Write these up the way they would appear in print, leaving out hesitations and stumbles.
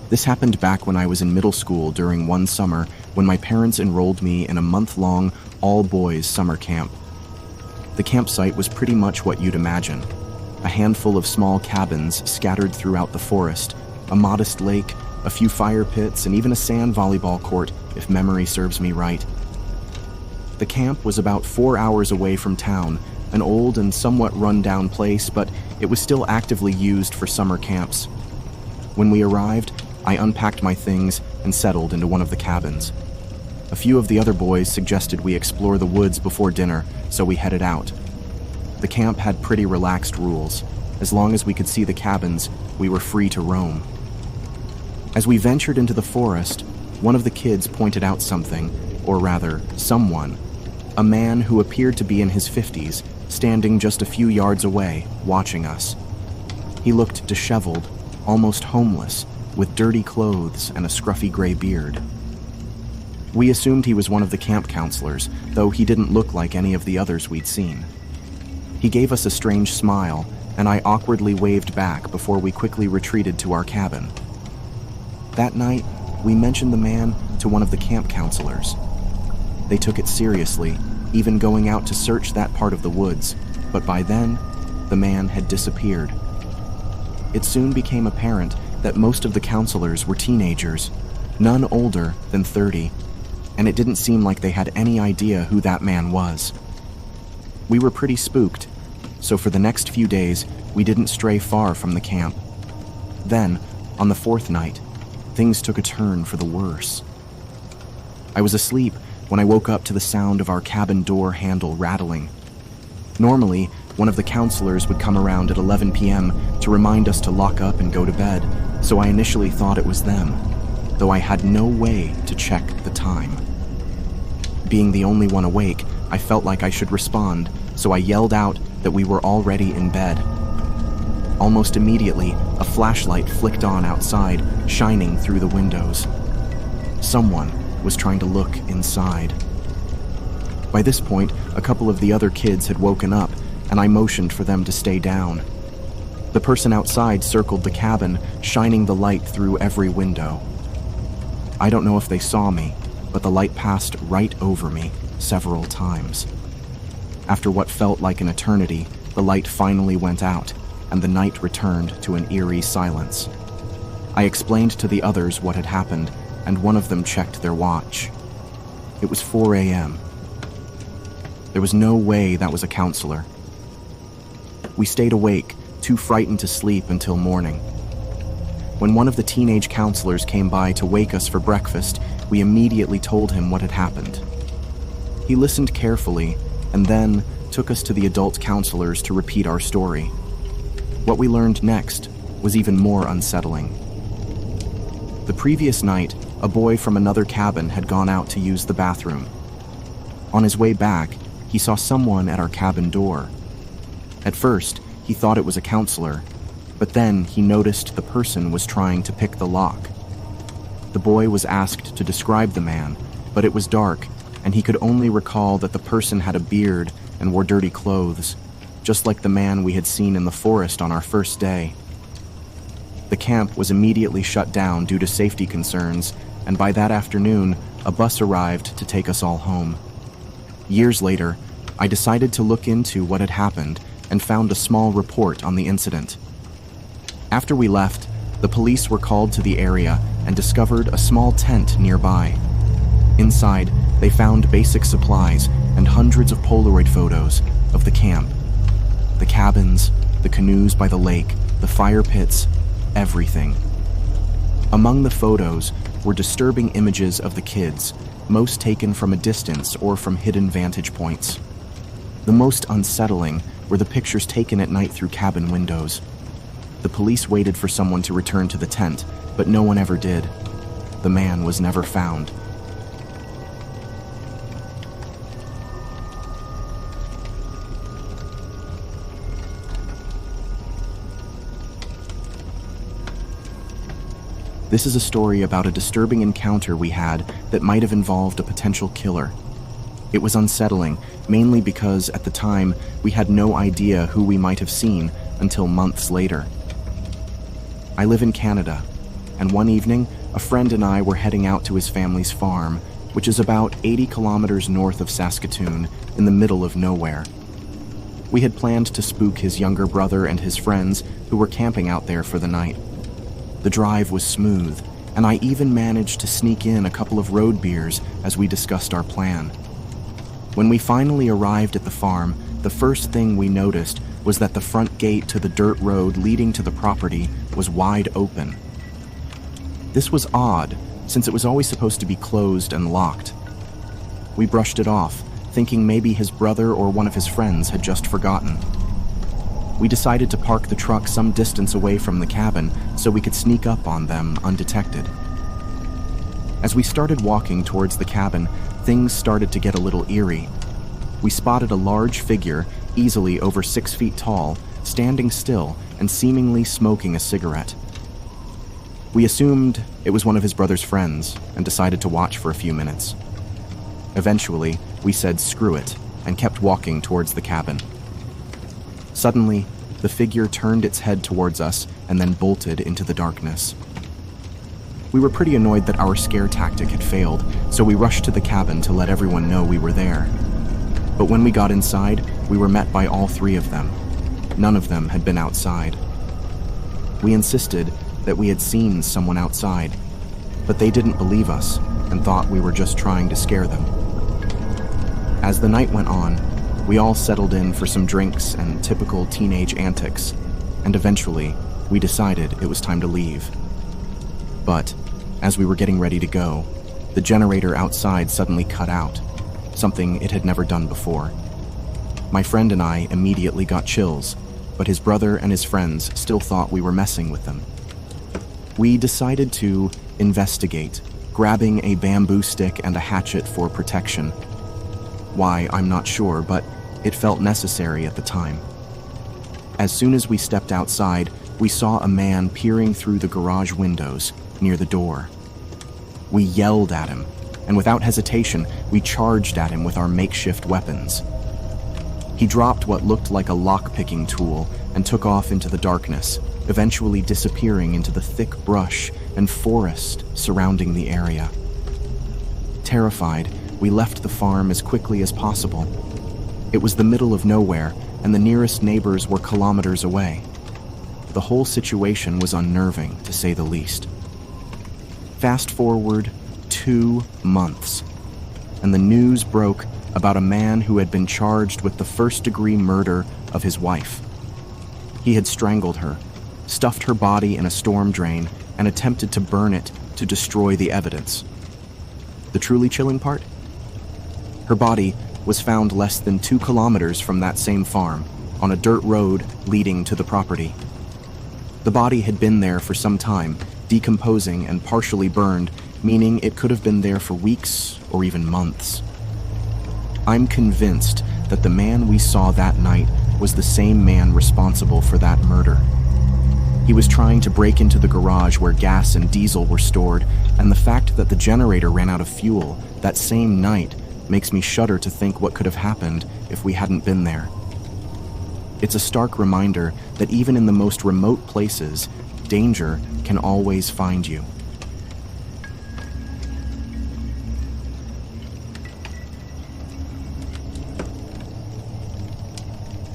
This happened back when I was in middle school during one summer when my parents enrolled me in a month-long, all-boys summer camp. The campsite was pretty much what you'd imagine. A handful of small cabins scattered throughout the forest, a modest lake, a few fire pits, and even a sand volleyball court, if memory serves me right. The camp was about 4 hours away from town, an old and somewhat run-down place, but it was still actively used for summer camps. When we arrived, I unpacked my things and settled into one of the cabins. A few of the other boys suggested we explore the woods before dinner, so we headed out. The camp had pretty relaxed rules. As long as we could see the cabins, we were free to roam. As we ventured into the forest, one of the kids pointed out something, or rather, someone. A man who appeared to be in his 50s, standing just a few yards away, watching us. He looked disheveled, almost homeless, with dirty clothes and a scruffy gray beard. We assumed he was one of the camp counselors, though he didn't look like any of the others we'd seen. He gave us a strange smile, and I awkwardly waved back before we quickly retreated to our cabin. That night, we mentioned the man to one of the camp counselors. They took it seriously, even going out to search that part of the woods, but by then, the man had disappeared. It soon became apparent that most of the counselors were teenagers, none older than 30, and it didn't seem like they had any idea who that man was. We were pretty spooked, so for the next few days, we didn't stray far from the camp. Then, on the 4th night, things took a turn for the worse. I was asleep when I woke up to the sound of our cabin door handle rattling. Normally, one of the counselors would come around at 11 p.m. to remind us to lock up and go to bed, so I initially thought it was them, though I had no way to check the time. Being the only one awake, I felt like I should respond, so I yelled out that we were already in bed. Almost immediately, a flashlight flicked on outside, shining through the windows. Someone was trying to look inside. By this point, a couple of the other kids had woken up, and I motioned for them to stay down. The person outside circled the cabin, shining the light through every window. I don't know if they saw me, but the light passed right over me several times. After what felt like an eternity, the light finally went out, and the night returned to an eerie silence. I explained to the others what had happened, and one of them checked their watch. It was 4 a.m. There was no way that was a counselor. We stayed awake, too frightened to sleep until morning. When one of the teenage counselors came by to wake us for breakfast, we immediately told him what had happened. He listened carefully, and then took us to the adult counselors to repeat our story. What we learned next was even more unsettling. The previous night, a boy from another cabin had gone out to use the bathroom. On his way back, he saw someone at our cabin door. At first, he thought it was a counselor, but then he noticed the person was trying to pick the lock. The boy was asked to describe the man, but it was dark, and he could only recall that the person had a beard and wore dirty clothes, just like the man we had seen in the forest on our first day. The camp was immediately shut down due to safety concerns, and by that afternoon, a bus arrived to take us all home. Years later, I decided to look into what had happened and found a small report on the incident. After we left, the police were called to the area and discovered a small tent nearby. Inside, they found basic supplies and hundreds of Polaroid photos of the camp. The cabins, the canoes by the lake, the fire pits, everything. Among the photos were disturbing images of the kids, most taken from a distance or from hidden vantage points. The most unsettling were the pictures taken at night through cabin windows. The police waited for someone to return to the tent, but no one ever did. The man was never found. This is a story about a disturbing encounter we had that might have involved a potential killer. It was unsettling, mainly because at the time we had no idea who we might have seen until months later. I live in Canada, and one evening, a friend and I were heading out to his family's farm, which is about 80 kilometers north of Saskatoon, in the middle of nowhere. We had planned to spook his younger brother and his friends who were camping out there for the night. The drive was smooth, and I even managed to sneak in a couple of road beers as we discussed our plan. When we finally arrived at the farm, the first thing we noticed was that the front gate to the dirt road leading to the property was wide open. This was odd, since it was always supposed to be closed and locked. We brushed it off, thinking maybe his brother or one of his friends had just forgotten. We decided to park the truck some distance away from the cabin so we could sneak up on them undetected. As we started walking towards the cabin, things started to get a little eerie. We spotted a large figure, easily over 6 feet tall, standing still and seemingly smoking a cigarette. We assumed it was one of his brother's friends and decided to watch for a few minutes. Eventually, we said screw it and kept walking towards the cabin. Suddenly, the figure turned its head towards us and then bolted into the darkness. We were pretty annoyed that our scare tactic had failed, so we rushed to the cabin to let everyone know we were there. But when we got inside, we were met by all three of them. None of them had been outside. We insisted that we had seen someone outside, but they didn't believe us and thought we were just trying to scare them. As the night went on, we all settled in for some drinks and typical teenage antics, and eventually, we decided it was time to leave. But, as we were getting ready to go, the generator outside suddenly cut out, something it had never done before. My friend and I immediately got chills, but his brother and his friends still thought we were messing with them. We decided to investigate, grabbing a bamboo stick and a hatchet for protection. Why, I'm not sure, but it felt necessary at the time. As soon as we stepped outside, we saw a man peering through the garage windows near the door. We yelled at him, and without hesitation, we charged at him with our makeshift weapons. He dropped what looked like a lock-picking tool and took off into the darkness, eventually disappearing into the thick brush and forest surrounding the area. Terrified, we left the farm as quickly as possible. It was the middle of nowhere, and the nearest neighbors were kilometers away. The whole situation was unnerving, to say the least. Fast forward 2 months, and the news broke about a man who had been charged with the first-degree murder of his wife. He had strangled her, stuffed her body in a storm drain, and attempted to burn it to destroy the evidence. The truly chilling part? Her body was found less than 2 kilometers from that same farm, on a dirt road leading to the property. The body had been there for some time, decomposing and partially burned, meaning it could have been there for weeks or even months. I'm convinced that the man we saw that night was the same man responsible for that murder. He was trying to break into the garage where gas and diesel were stored, and the fact that the generator ran out of fuel that same night makes me shudder to think what could have happened if we hadn't been there. It's a stark reminder that even in the most remote places, danger can always find you.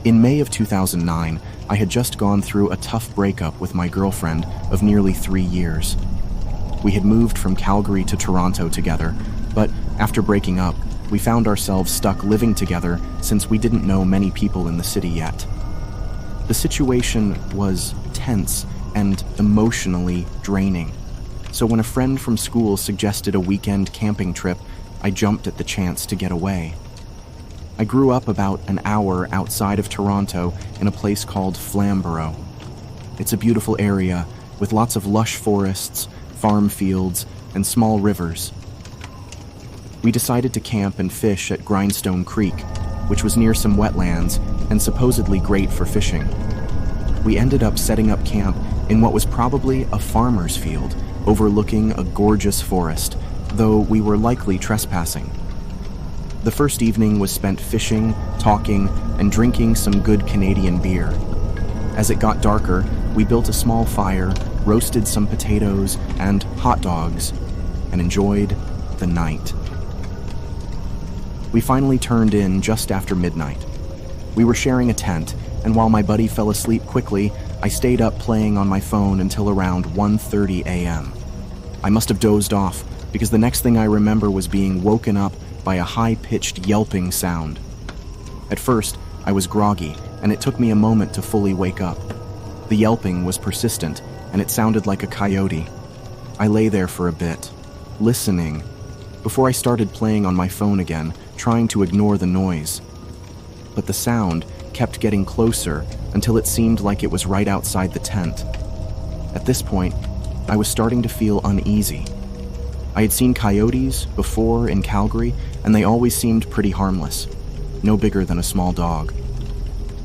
In May of 2009, I had just gone through a tough breakup with my girlfriend of nearly 3 years. We had moved from Calgary to Toronto together, but after breaking up, we found ourselves stuck living together since we didn't know many people in the city yet. The situation was tense and emotionally draining, so when a friend from school suggested a weekend camping trip, I jumped at the chance to get away. I grew up about an hour outside of Toronto in a place called Flamborough. It's a beautiful area with lots of lush forests, farm fields, and small rivers. We decided to camp and fish at Grindstone Creek, which was near some wetlands and supposedly great for fishing. We ended up setting up camp in what was probably a farmer's field overlooking a gorgeous forest, though we were likely trespassing. The first evening was spent fishing, talking, and drinking some good Canadian beer. As it got darker, we built a small fire, roasted some potatoes and hot dogs, and enjoyed the night. We finally turned in just after midnight. We were sharing a tent, and while my buddy fell asleep quickly, I stayed up playing on my phone until around 1:30 a.m. I must have dozed off, because the next thing I remember was being woken up by a high-pitched yelping sound. At first, I was groggy, and it took me a moment to fully wake up. The yelping was persistent, and it sounded like a coyote. I lay there for a bit, listening, before I started playing on my phone again, trying to ignore the noise. But the sound kept getting closer until it seemed like it was right outside the tent. At this point, I was starting to feel uneasy. I had seen coyotes before in Calgary, and they always seemed pretty harmless, no bigger than a small dog.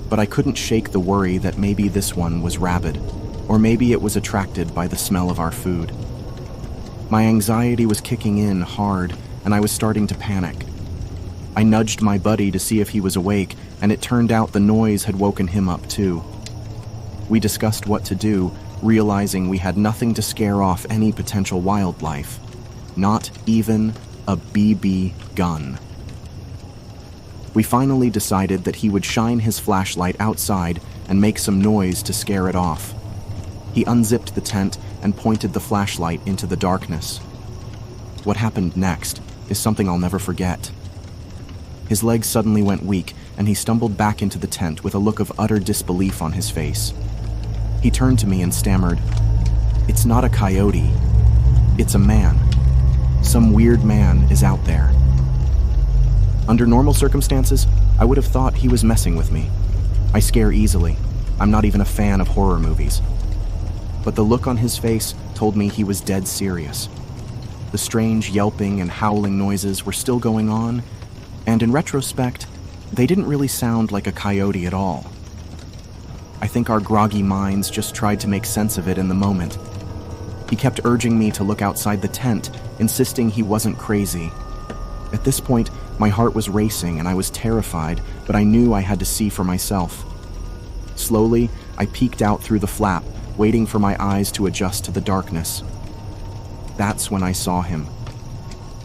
But I couldn't shake the worry that maybe this one was rabid, or maybe it was attracted by the smell of our food. My anxiety was kicking in hard, and I was starting to panic. I nudged my buddy to see if he was awake, and it turned out the noise had woken him up too. We discussed what to do, realizing we had nothing to scare off any potential wildlife. Not even a BB gun. We finally decided that he would shine his flashlight outside and make some noise to scare it off. He unzipped the tent and pointed the flashlight into the darkness. What happened next is something I'll never forget. His legs suddenly went weak, and he stumbled back into the tent with a look of utter disbelief on his face. He turned to me and stammered, "It's not a coyote. It's a man. Some weird man is out there." Under normal circumstances, I would have thought he was messing with me. I scare easily. I'm not even a fan of horror movies. But the look on his face told me he was dead serious. The strange yelping and howling noises were still going on, and in retrospect, they didn't really sound like a coyote at all. I think our groggy minds just tried to make sense of it in the moment. He kept urging me to look outside the tent, insisting he wasn't crazy. At this point, my heart was racing and I was terrified, but I knew I had to see for myself. Slowly, I peeked out through the flap, waiting for my eyes to adjust to the darkness. That's when I saw him.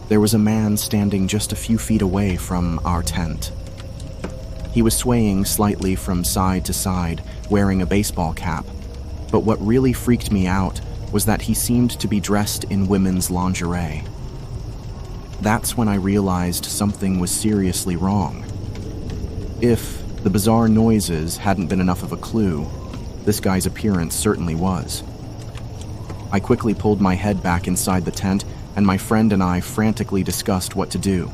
There was a man standing just a few feet away from our tent. He was swaying slightly from side to side, wearing a baseball cap. But what really freaked me out was that he seemed to be dressed in women's lingerie. That's when I realized something was seriously wrong. If the bizarre noises hadn't been enough of a clue, this guy's appearance certainly was. I quickly pulled my head back inside the tent, and my friend and I frantically discussed what to do.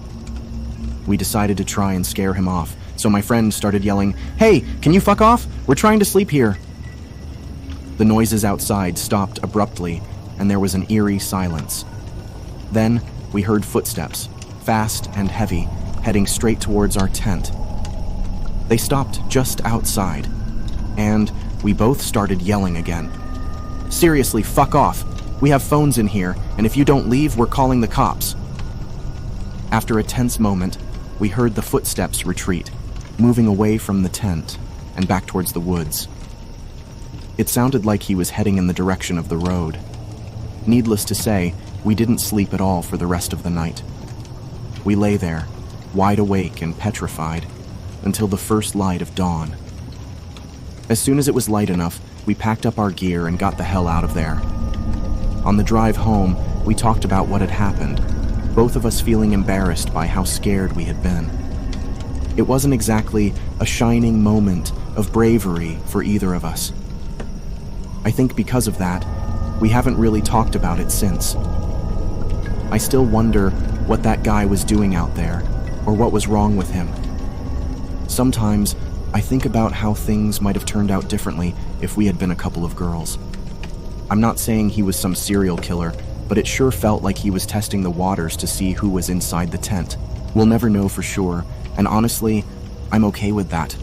We decided to try and scare him off, so my friend started yelling, "Hey, can you fuck off? We're trying to sleep here." The noises outside stopped abruptly, and there was an eerie silence. Then we heard footsteps, fast and heavy, heading straight towards our tent. They stopped just outside, and we both started yelling again. "Seriously, fuck off. We have phones in here, and if you don't leave, we're calling the cops." After a tense moment, we heard the footsteps retreat, moving away from the tent and back towards the woods. It sounded like he was heading in the direction of the road. Needless to say, we didn't sleep at all for the rest of the night. We lay there, wide awake and petrified, until the first light of dawn. As soon as it was light enough, we packed up our gear and got the hell out of there. On the drive home, we talked about what had happened, both of us feeling embarrassed by how scared we had been. It wasn't exactly a shining moment of bravery for either of us. I think because of that, we haven't really talked about it since. I still wonder what that guy was doing out there, or what was wrong with him. Sometimes, I think about how things might have turned out differently if we had been a couple of girls. I'm not saying he was some serial killer, but it sure felt like he was testing the waters to see who was inside the tent. We'll never know for sure, and honestly, I'm okay with that.